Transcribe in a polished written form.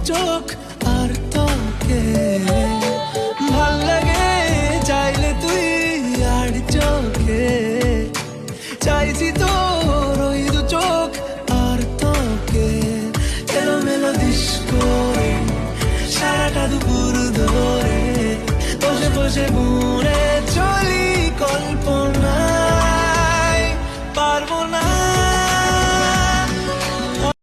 চোখ আর তোকে ভাল লাগে চাইলে তুই আর চোখে চাইছি তোর ওই দু চোখ আর তোকে এলোমেলো দিস করে সারাটা দুপুর ধরে বসে বসে গুনে